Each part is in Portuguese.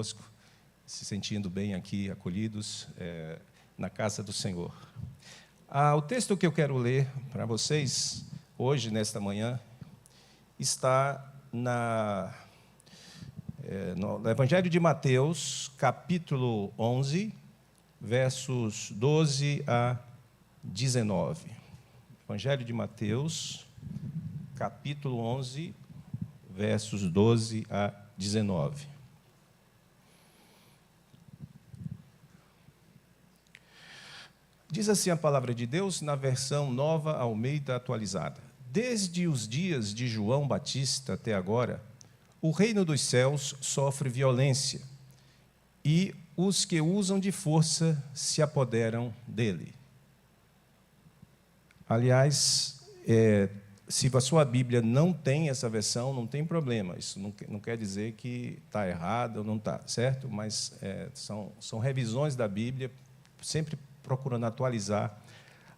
se sentindo bem aqui, acolhidos na casa do Senhor. O texto que eu quero ler para vocês, hoje, nesta manhã, está no Evangelho de Mateus, capítulo 11, versos 12 a 19. Evangelho de Mateus, capítulo 11, versos 12 a 19. Diz assim a palavra de Deus na versão Nova Almeida atualizada. Desde os dias de João Batista até agora, o reino dos céus sofre violência, e os que usam de força se apoderam dele. Aliás, se a sua Bíblia não tem essa versão, não tem problema. Isso não quer dizer que está errado ou não está, certo? Mas são revisões da Bíblia, sempre procurando atualizar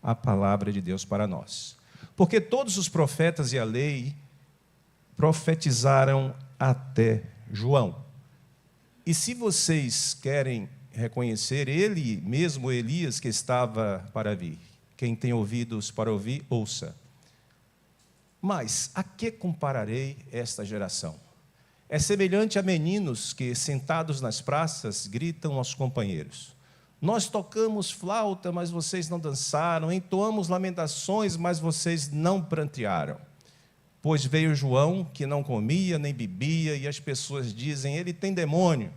a palavra de Deus para nós. Porque todos os profetas e a lei profetizaram até João. E se vocês querem reconhecer ele mesmo, Elias, que estava para vir, quem tem ouvidos para ouvir, ouça. Mas a que compararei esta geração? É semelhante a meninos que, sentados nas praças, gritam aos companheiros: nós tocamos flauta, mas vocês não dançaram, entoamos lamentações, mas vocês não prantearam. Pois veio João, que não comia nem bebia, e as pessoas dizem: ele tem demônio.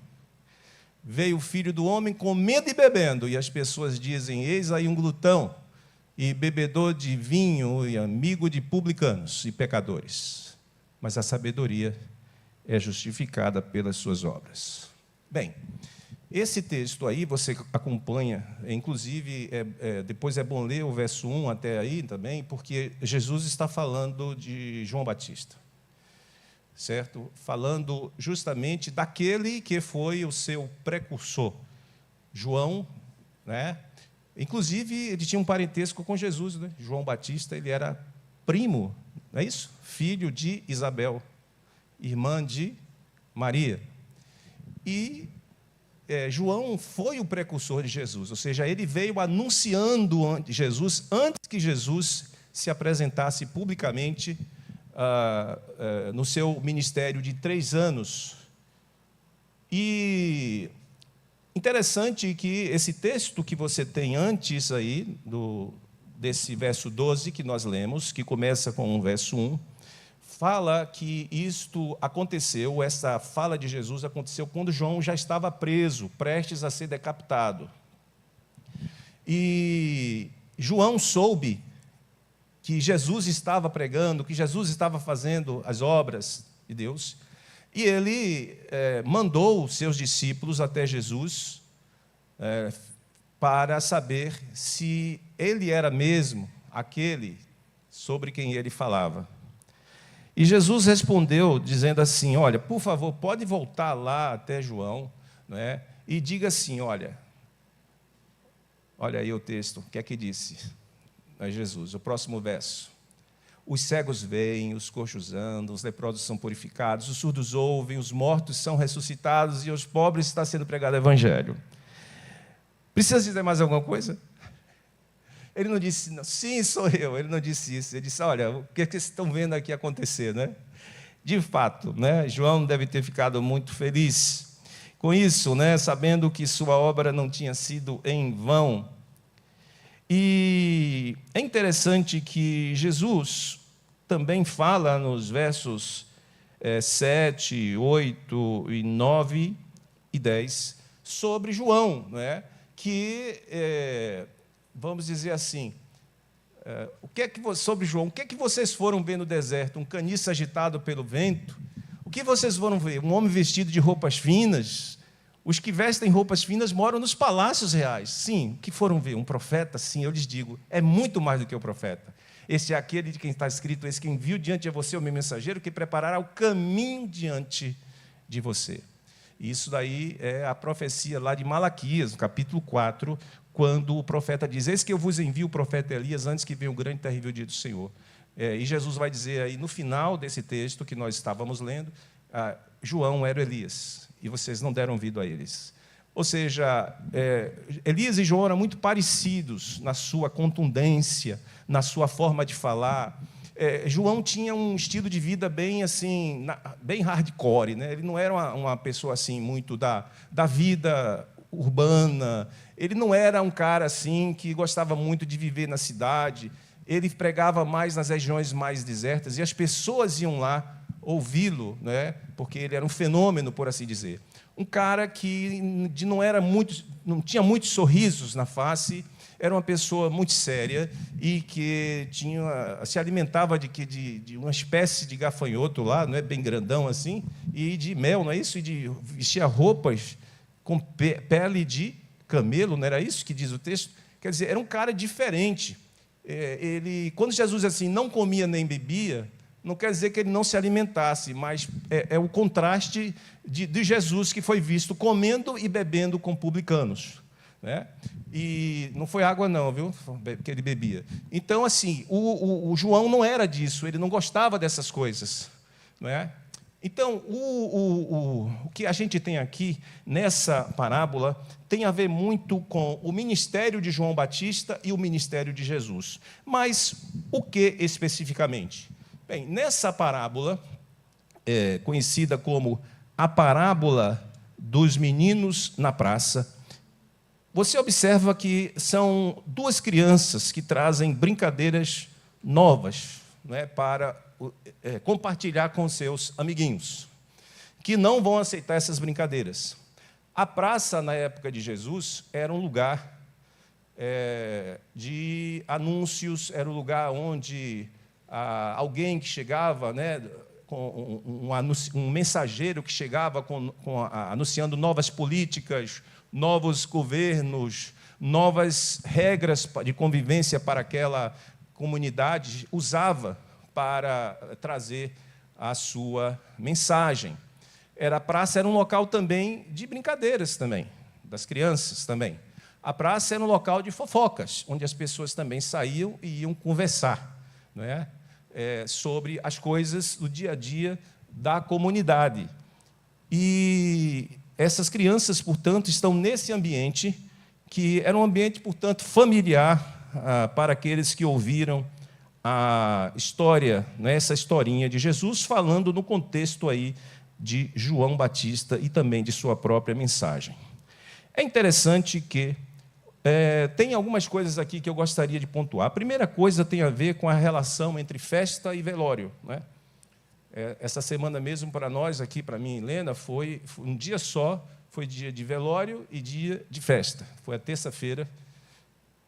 Veio o Filho do Homem comendo e bebendo, e as pessoas dizem: eis aí um glutão, e bebedor de vinho, e amigo de publicanos e pecadores. Mas a sabedoria é justificada pelas suas obras. Bem, esse texto aí, você acompanha, inclusive, depois é bom ler o verso 1 até aí também, porque Jesus está falando de João Batista, certo? Falando justamente daquele que foi o seu precursor, João, né? Inclusive, ele tinha um parentesco com Jesus, né? João Batista, ele era primo, não é isso? Filho de Isabel, irmã de Maria. E João foi o precursor de Jesus, ou seja, ele veio anunciando Jesus antes que Jesus se apresentasse publicamente no seu ministério de 3 anos. E interessante que esse texto que você tem antes aí, desse verso 12 que nós lemos, que começa com o verso 1, fala que isto aconteceu, essa fala de Jesus aconteceu quando João já estava preso, prestes a ser decapitado. E João soube que Jesus estava pregando, que Jesus estava fazendo as obras de Deus, e ele mandou os seus discípulos até Jesus para saber se ele era mesmo aquele sobre quem ele falava. E Jesus respondeu dizendo assim: olha, por favor, pode voltar lá até João, né, e diga assim: olha aí o texto, o que é que disse Jesus? O próximo verso: os cegos veem, os coxos andam, os leprosos são purificados, os surdos ouvem, os mortos são ressuscitados e aos pobres está sendo pregado o evangelho. Precisa dizer mais alguma coisa? Ele não disse: sim, sou eu. Ele não disse isso. Ele disse: olha, o que vocês estão vendo aqui acontecer, né? De fato, né, João deve ter ficado muito feliz com isso, né, sabendo que sua obra não tinha sido em vão. E é interessante que Jesus também fala nos versos 7, 8, 9 e 10 sobre João, né, que vamos dizer assim, sobre João, o que é que vocês foram ver no deserto? Um caniço agitado pelo vento? O que vocês foram ver? Um homem vestido de roupas finas? Os que vestem roupas finas moram nos palácios reais. Sim, o que foram ver? Um profeta? Sim, eu lhes digo, é muito mais do que o profeta. Esse é aquele de quem está escrito: esse que enviou diante de você o meu mensageiro, que preparará o caminho diante de você. Isso daí é a profecia lá de Malaquias, no capítulo 4, quando o profeta diz: eis que eu vos envio o profeta Elias antes que venha o grande e terrível dia do Senhor. E Jesus vai dizer aí, no final desse texto que nós estávamos lendo, João era Elias, e vocês não deram ouvido a eles. Ou seja, Elias e João eram muito parecidos na sua contundência, na sua forma de falar. João tinha um estilo de vida bem assim, bem hardcore, né? Ele não era uma pessoa assim muito da vida urbana. Ele não era um cara assim que gostava muito de viver na cidade. Ele pregava mais nas regiões mais desertas e as pessoas iam lá ouvi-lo, né? Porque ele era um fenômeno, por assim dizer. Um cara que não tinha muitos sorrisos na face, era uma pessoa muito séria e que se alimentava de uma espécie de gafanhoto lá, não é bem grandão assim, e de mel, não é isso? E vestia roupas com pele de camelo, não era isso que diz o texto? Quer dizer, era um cara diferente. Quando Jesus assim não comia nem bebia, não quer dizer que ele não se alimentasse, mas é o contraste de Jesus que foi visto comendo e bebendo com publicanos, né? E não foi água não, viu, que ele bebia. Então, assim, o João não era disso, ele não gostava dessas coisas, não é? Então, o que a gente tem aqui nessa parábola tem a ver muito com o ministério de João Batista e o ministério de Jesus. Mas o que especificamente? Bem, nessa parábola, conhecida como a parábola dos meninos na praça, você observa que são duas crianças que trazem brincadeiras novas, né, para compartilhar com seus amiguinhos, que não vão aceitar essas brincadeiras. A praça, na época de Jesus, era um lugar de anúncios, era um lugar onde alguém que chegava, né, com um mensageiro que chegava anunciando novas políticas, novos governos, novas regras de convivência para aquela comunidade, usava para trazer a sua mensagem. A praça era um local também de brincadeiras também, das crianças também. A praça era um local de fofocas, onde as pessoas também saíam e iam conversar, não é? Sobre as coisas do dia a dia da comunidade. E essas crianças, portanto, estão nesse ambiente, que era um ambiente, portanto, familiar para aqueles que ouviram a história, né, essa historinha de Jesus, falando no contexto aí de João Batista e também de sua própria mensagem. É interessante que tem algumas coisas aqui que eu gostaria de pontuar. A primeira coisa tem a ver com a relação entre festa e velório, né? Essa semana mesmo, para nós aqui, para mim e Helena, foi um dia só, foi dia de velório e dia de festa. Foi a terça-feira,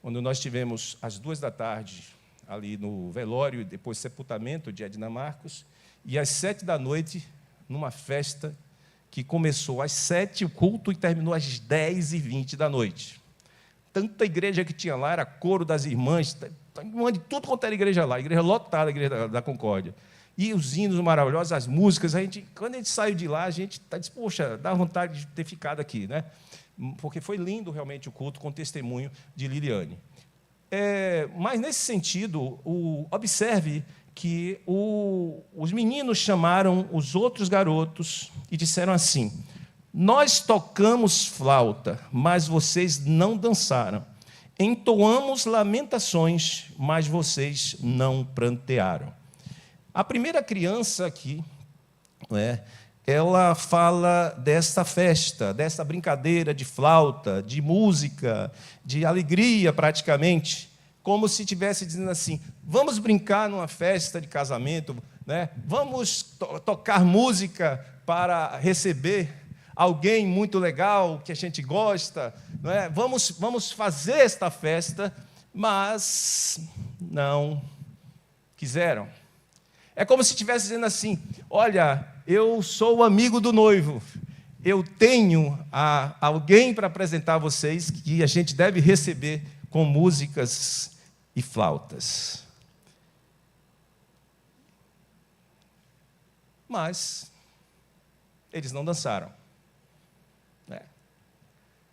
quando nós tivemos às 14h, ali no velório, e depois sepultamento de Edna Marcos, e às 19h, numa festa que começou às 7h, o culto, e terminou às 10h20 da noite. Tanta igreja que tinha lá, era coro das irmãs, de tudo quanto era igreja lá, igreja lotada, a igreja da Concórdia. E os hinos maravilhosos, as músicas, quando a gente saiu de lá, a gente disse, poxa, dá vontade de ter ficado aqui, né? Porque foi lindo realmente o culto com o testemunho de Liliane. Mas, nesse sentido, observe que os meninos chamaram os outros garotos e disseram assim: nós tocamos flauta, mas vocês não dançaram. Entoamos lamentações, mas vocês não prantearam. A primeira criança aqui, ela fala desta festa, dessa brincadeira de flauta, de música, de alegria praticamente, como se estivesse dizendo assim: vamos brincar numa festa de casamento, né? Vamos tocar música para receber alguém muito legal, que a gente gosta, não é? Vamos fazer esta festa, mas não quiseram. É como se estivesse dizendo assim: olha, eu sou o amigo do noivo, eu tenho alguém para apresentar a vocês que a gente deve receber com músicas e flautas. Mas eles não dançaram.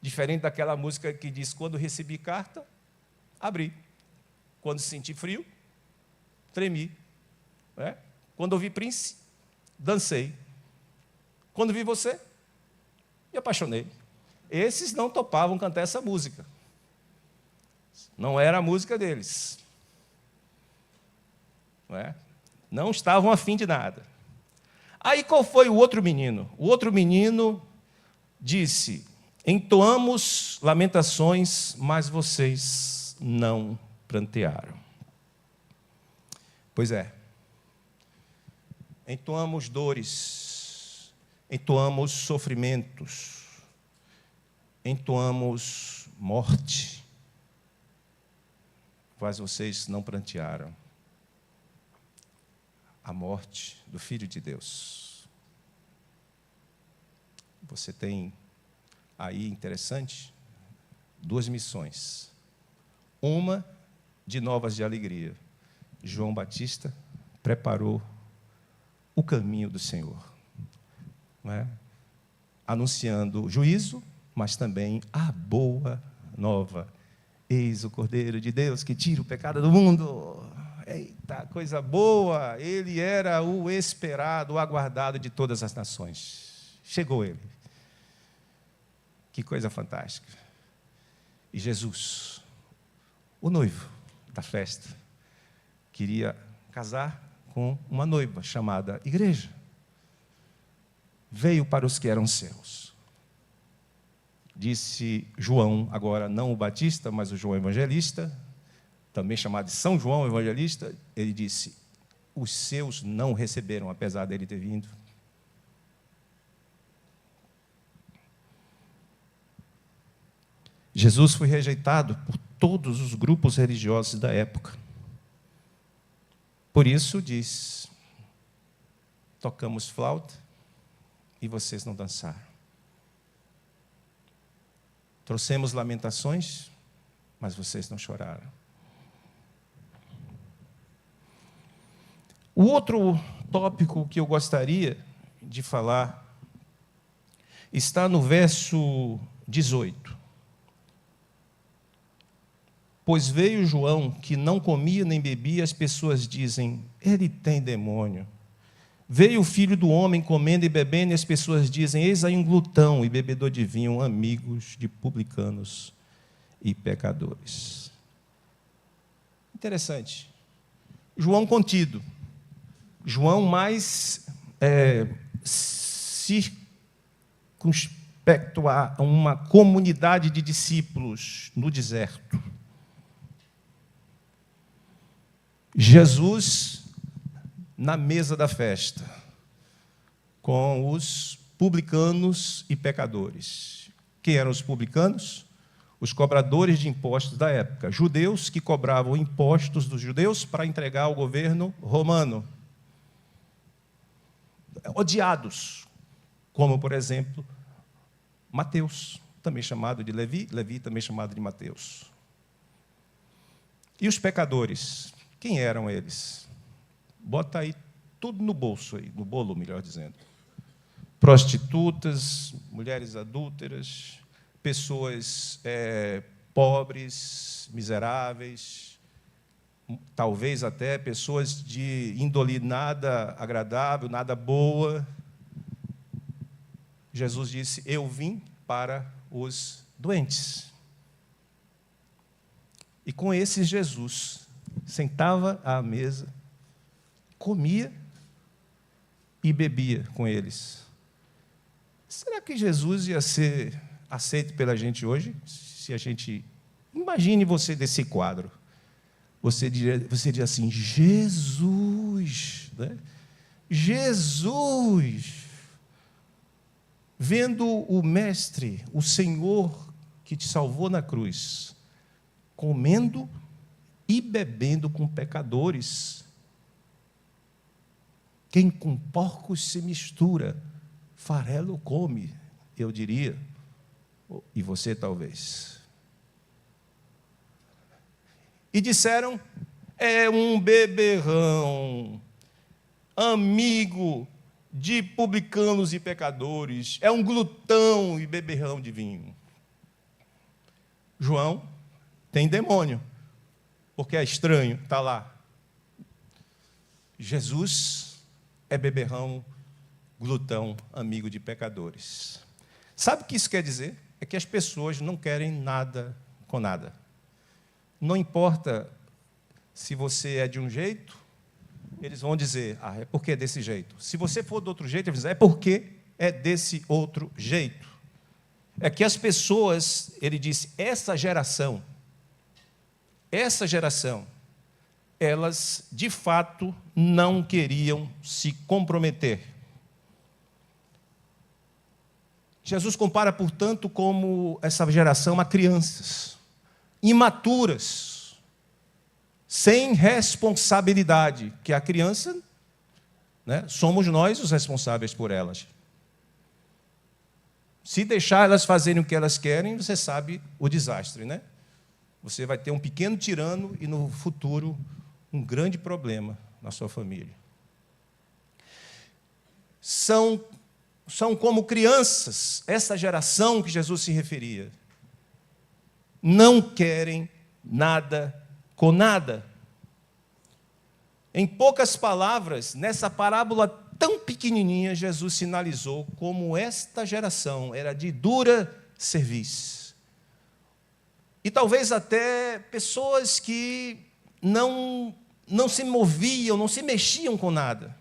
Diferente daquela música que diz: quando recebi carta, abri. Quando senti frio, tremi. Quando ouvi Prince, dancei. Quando vi você, me apaixonei. Esses não topavam cantar essa música. Não era a música deles. Não é? Não estavam afim de nada. Aí qual foi o outro menino? O outro menino disse: entoamos lamentações, mas vocês não prantearam. Pois é. Entoamos dores, entoamos sofrimentos, entoamos morte, mas vocês não prantearam. A morte do Filho de Deus. Você tem aí, interessante, 2 missões. Uma de novas de alegria. João Batista preparou o caminho do Senhor, não é? Anunciando juízo, mas também a boa nova. Eis o Cordeiro de Deus que tira o pecado do mundo. Eita, coisa boa! Ele era o esperado, o aguardado de todas as nações. Chegou ele. Que coisa fantástica. E Jesus, o noivo da festa, queria casar com uma noiva chamada igreja. Veio para os que eram seus. Disse João, agora não o Batista, mas o João Evangelista, também chamado de São João Evangelista, ele disse: os seus não o receberam, apesar dele ter vindo. Jesus foi rejeitado por todos os grupos religiosos da época. Por isso diz: tocamos flauta e vocês não dançaram. Trouxemos lamentações, mas vocês não choraram. O outro tópico que eu gostaria de falar está no verso 18. Pois veio João, que não comia nem bebia, as pessoas dizem: ele tem demônio. Veio o Filho do Homem comendo e bebendo, e as pessoas dizem: eis aí um glutão e bebedor de vinho, amigos de publicanos e pecadores. Interessante. João contido. João mais circunspecto a uma comunidade de discípulos no deserto. Jesus na mesa da festa, com os publicanos e pecadores. Quem eram os publicanos? Os cobradores de impostos da época, judeus que cobravam impostos dos judeus para entregar ao governo romano. Odiados, como, por exemplo, Mateus, também chamado de Levi, Levi também chamado de Mateus. E os pecadores, quem eram eles? Bota aí tudo no bolso, aí, no bolo, melhor dizendo. Prostitutas, mulheres adúlteras, pessoas pobres, miseráveis, talvez até pessoas de índole nada agradável, nada boa. Jesus disse: eu vim para os doentes. E com esses Jesus sentava à mesa, comia e bebia com eles. Será que Jesus ia ser aceito pela gente hoje? Se a gente... Imagine você desse quadro. Você diria assim: Jesus, né? Jesus, vendo o Mestre, o Senhor que te salvou na cruz, comendo e bebendo com pecadores. Quem com porcos se mistura, farelo come, eu diria, e você talvez. E disseram: é um beberrão, amigo de publicanos e pecadores, é um glutão e beberrão de vinho. João tem demônio, porque é estranho, está lá. Jesus é beberrão, glutão, amigo de pecadores. Sabe o que isso quer dizer? É que as pessoas não querem nada com nada. Não importa se você é de um jeito, eles vão dizer, é porque é desse jeito. Se você for de outro jeito, eles vão dizer, é porque é desse outro jeito. É que as pessoas, ele disse, essa geração, elas, de fato, não queriam se comprometer. Jesus compara, portanto, como essa geração a crianças, imaturas, sem responsabilidade, que a criança, né, somos nós os responsáveis por elas. Se deixar elas fazerem o que elas querem, você sabe o desastre, né? Você vai ter um pequeno tirano e, no futuro, um grande problema na sua família. São como crianças, essa geração que Jesus se referia. Não querem nada com nada. Em poucas palavras, nessa parábola tão pequenininha, Jesus sinalizou como esta geração era de dura cerviz. E talvez até pessoas que não se moviam, não se mexiam com nada.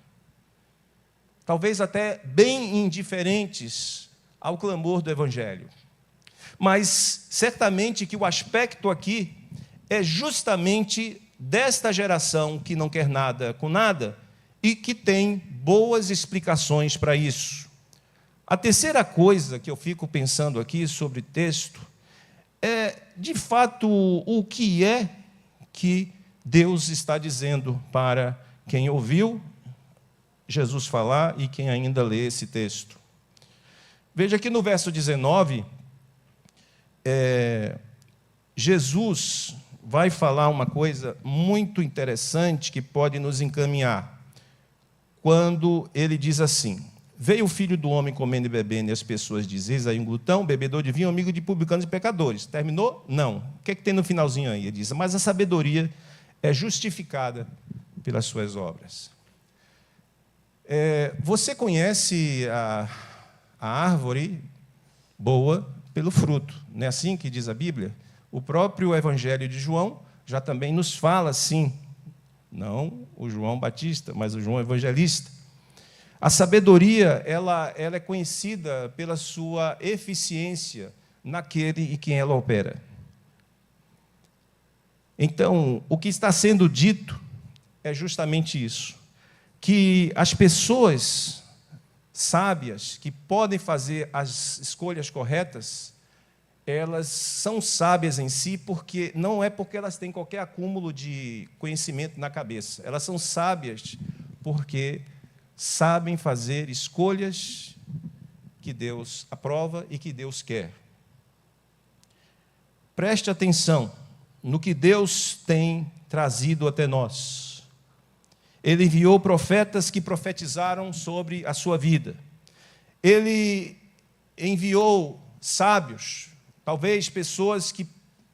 Talvez até bem indiferentes ao clamor do Evangelho. Mas, certamente que o aspecto aqui é justamente desta geração que não quer nada com nada e que tem boas explicações para isso. A terceira coisa que eu fico pensando aqui sobre o texto é, de fato, o que é que Deus está dizendo para quem ouviu Jesus falar e quem ainda lê esse texto. Veja que no verso 19, Jesus vai falar uma coisa muito interessante que pode nos encaminhar. Quando ele diz assim, veio o filho do homem comendo e bebendo, e as pessoas dizem, eis aí um glutão, bebedor de vinho, amigo de publicanos e pecadores. Terminou? Não. O que é que tem no finalzinho aí? Ele diz, mas a sabedoria é justificada pelas suas obras. Você conhece a árvore boa pelo fruto, não é assim que diz a Bíblia? O próprio Evangelho de João já também nos fala assim, não o João Batista, mas o João Evangelista. A sabedoria ela é conhecida pela sua eficiência naquele em quem ela opera. Então, o que está sendo dito é justamente isso, que as pessoas sábias, que podem fazer as escolhas corretas, elas são sábias em si, porque não é porque elas têm qualquer acúmulo de conhecimento na cabeça. Elas são sábias porque sabem fazer escolhas que Deus aprova e que Deus quer. Preste atenção no que Deus tem trazido até nós. Ele enviou profetas que profetizaram sobre a sua vida. Ele enviou sábios, talvez pessoas que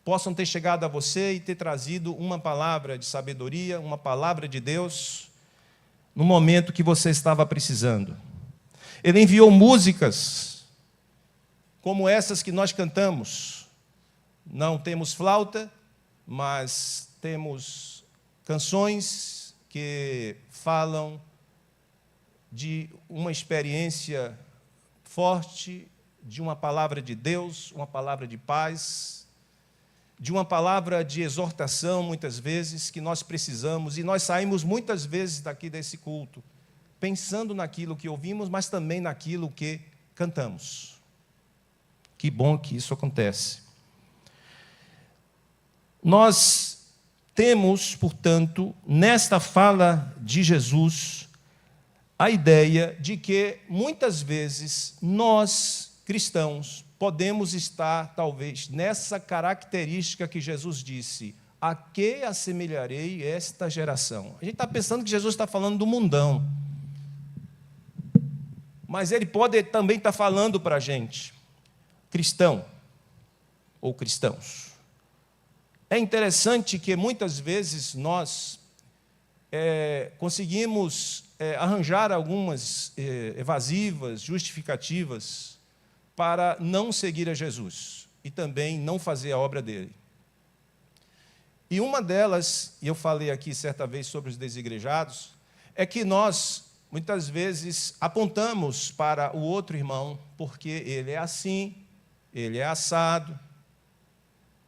possam ter chegado a você e ter trazido uma palavra de sabedoria, uma palavra de Deus, no momento que você estava precisando. Ele enviou músicas, como essas que nós cantamos. Não temos flauta, mas temos canções que falam de uma experiência forte, de uma palavra de Deus, uma palavra de paz, de uma palavra de exortação, muitas vezes, que nós precisamos, e nós saímos muitas vezes daqui desse culto, pensando naquilo que ouvimos, mas também naquilo que cantamos. Que bom que isso acontece. Nós temos, portanto, nesta fala de Jesus, a ideia de que, muitas vezes, nós, cristãos, podemos estar, talvez, nessa característica que Jesus disse, a que assemelharei esta geração? A gente está pensando que Jesus está falando do mundão, mas ele pode também estar falando para a gente, cristão ou cristãos. É interessante que muitas vezes nós conseguimos arranjar algumas evasivas, justificativas para não seguir a Jesus e também não fazer a obra dele. E uma delas, e eu falei aqui certa vez sobre os desigrejados, é que nós, muitas vezes, apontamos para o outro irmão, porque ele é assim, ele é assado,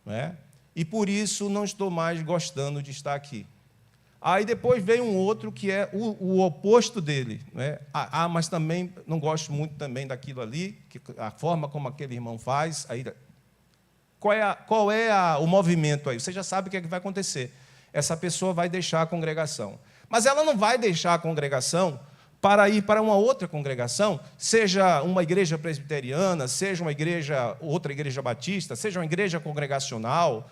não é? E por isso não estou mais gostando de estar aqui. Aí depois vem um outro que é o oposto dele, não é? Mas também não gosto muito também daquilo ali, a forma como aquele irmão faz. Aí, qual é o movimento aí? Você já sabe o que é que vai acontecer. Essa pessoa vai deixar a congregação. Mas ela não vai deixar a congregação para ir para uma outra congregação, seja uma igreja presbiteriana, seja outra igreja batista, seja uma igreja congregacional,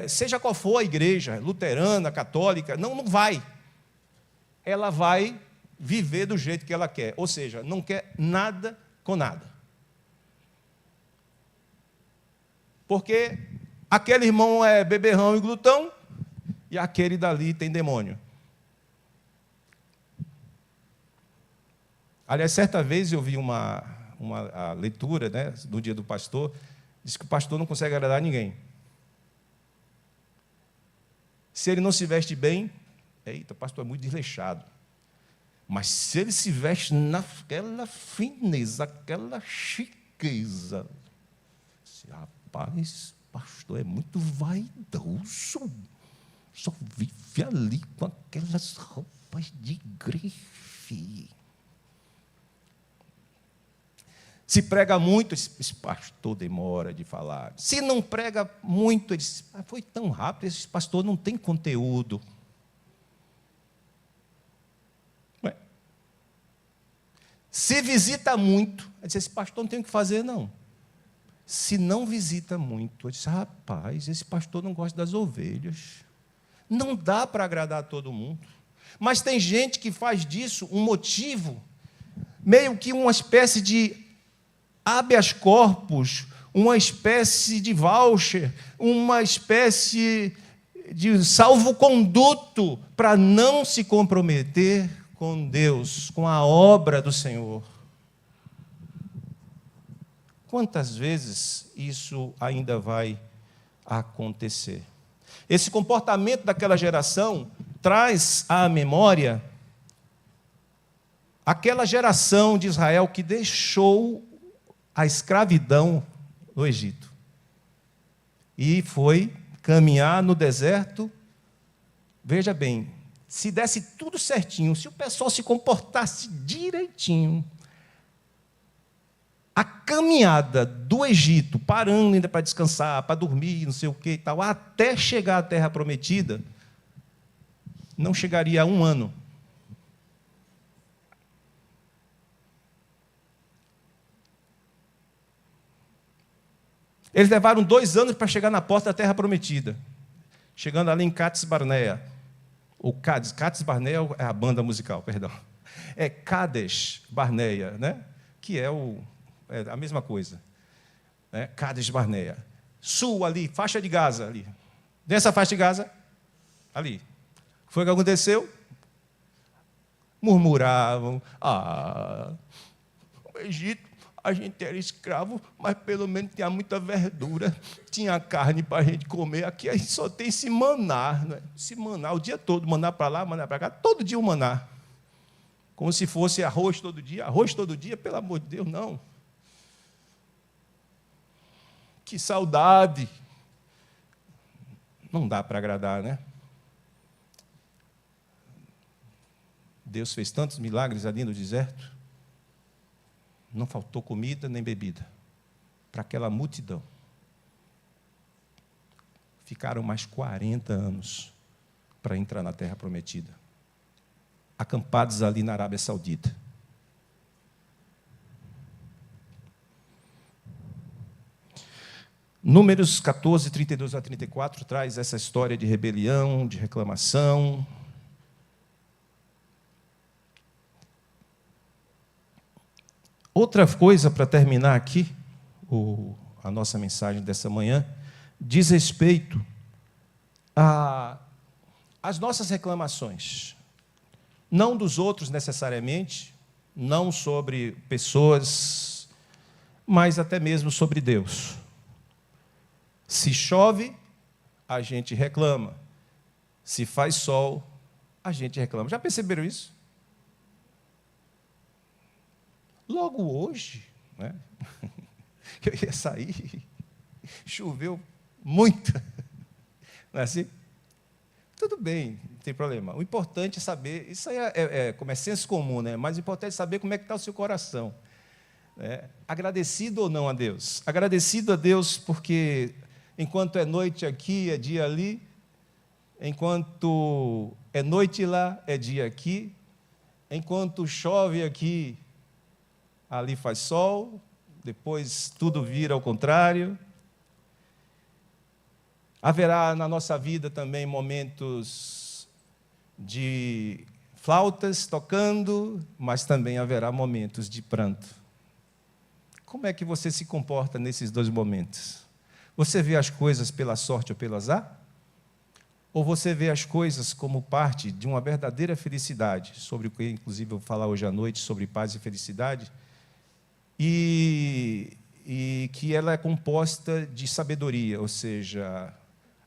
seja qual for a igreja, luterana, católica, não vai. Ela vai viver do jeito que ela quer, ou seja, não quer nada com nada. Porque aquele irmão é beberrão e glutão, e aquele dali tem demônio. Aliás, certa vez eu vi uma leitura, né, do dia do pastor, diz que o pastor não consegue agradar ninguém. Se ele não se veste bem, eita, o pastor é muito desleixado. Mas se ele se veste naquela fineza, aquela chiqueza, rapaz, pastor é muito vaidoso, só vive ali com aquelas roupas de grife. Se prega muito, esse pastor demora de falar. Se não prega muito, ele diz, foi tão rápido, esse pastor não tem conteúdo. Ué. Se visita muito, ele diz, esse pastor não tem o que fazer, não. Se não visita muito, eu disse, rapaz, esse pastor não gosta das ovelhas. Não dá para agradar a todo mundo. Mas tem gente que faz disso um motivo, meio que uma espécie de habeas corpus, uma espécie de voucher, uma espécie de salvo-conduto para não se comprometer com Deus, com a obra do Senhor. Quantas vezes isso ainda vai acontecer? Esse comportamento daquela geração traz à memória aquela geração de Israel que deixou a escravidão no Egito e foi caminhar no deserto. Veja bem, se desse tudo certinho, se o pessoal se comportasse direitinho, a caminhada do Egito, parando ainda para descansar, para dormir, não sei o que e tal, até chegar à Terra Prometida, não chegaria a 1 ano. Eles levaram 2 anos para chegar na porta da Terra Prometida, chegando ali em Cades Barnea. Ou Cades Barnea é a banda musical, perdão. É Cades Barnea, né? Que é a mesma coisa. Né? Cades Barnea. Sul ali, faixa de Gaza ali. Nessa faixa de Gaza, ali. Foi o que aconteceu? Murmuravam. O Egito, a gente era escravo, mas pelo menos tinha muita verdura, tinha carne para a gente comer. Aqui a gente só tem esse maná, né? Esse maná, o dia todo, maná para lá, maná para cá, todo dia um maná. Como se fosse arroz todo dia, pelo amor de Deus, não. Que saudade. Não dá para agradar, né? Deus fez tantos milagres ali no deserto. Não faltou comida nem bebida para aquela multidão. Ficaram mais 40 anos para entrar na Terra Prometida, acampados ali na Arábia Saudita. Números 14, 32 a 34 traz essa história de rebelião, de reclamação. Outra coisa, para terminar aqui, a nossa mensagem dessa manhã, diz respeito às nossas reclamações. não dos outros necessariamente, não sobre pessoas, mas até mesmo sobre Deus. Se chove, a gente reclama. Se faz sol, a gente reclama. Já perceberam isso? Logo hoje, né? Eu ia sair, choveu muito. Não é assim? Tudo bem, não tem problema. O importante é saber, isso aí como é senso comum, né? Mas o importante é saber como é que está o seu coração. Né? Agradecido ou não a Deus? Agradecido a Deus porque enquanto é noite aqui, é dia ali. Enquanto é noite lá, é dia aqui. Enquanto chove aqui, ali faz sol. Depois tudo vira ao contrário. Haverá na nossa vida também momentos de flautas tocando, mas também haverá momentos de pranto. Como é que você se comporta nesses dois momentos? Você vê as coisas pela sorte ou pelo azar? Ou você vê as coisas como parte de uma verdadeira felicidade, sobre o que, inclusive, eu vou falar hoje à noite, sobre paz e felicidade, e que ela é composta de sabedoria, ou seja,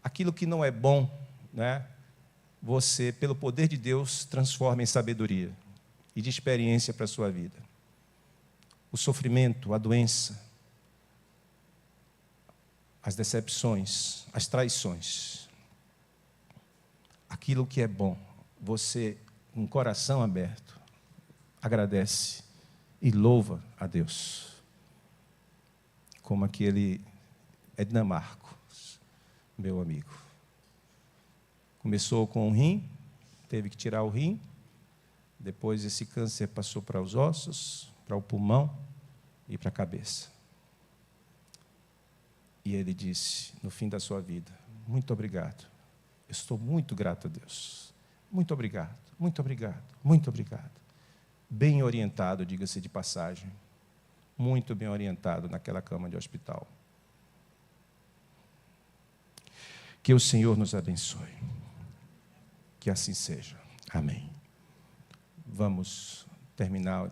aquilo que não é bom, né, você, pelo poder de Deus, transforma em sabedoria e de experiência para a sua vida. O sofrimento, a doença, as decepções, as traições, aquilo que é bom, você, com o coração aberto, agradece e louva a Deus. Como aquele Edna Marcos, meu amigo. Começou com um rim, teve que tirar o rim, depois esse câncer passou para os ossos, para o pulmão e para a cabeça. E ele disse, no fim da sua vida, muito obrigado, eu estou muito grato a Deus. Muito obrigado, muito obrigado, muito obrigado. Bem orientado, diga-se de passagem, muito bem orientado naquela cama de hospital. Que o Senhor nos abençoe. Que assim seja. Amém. Vamos terminar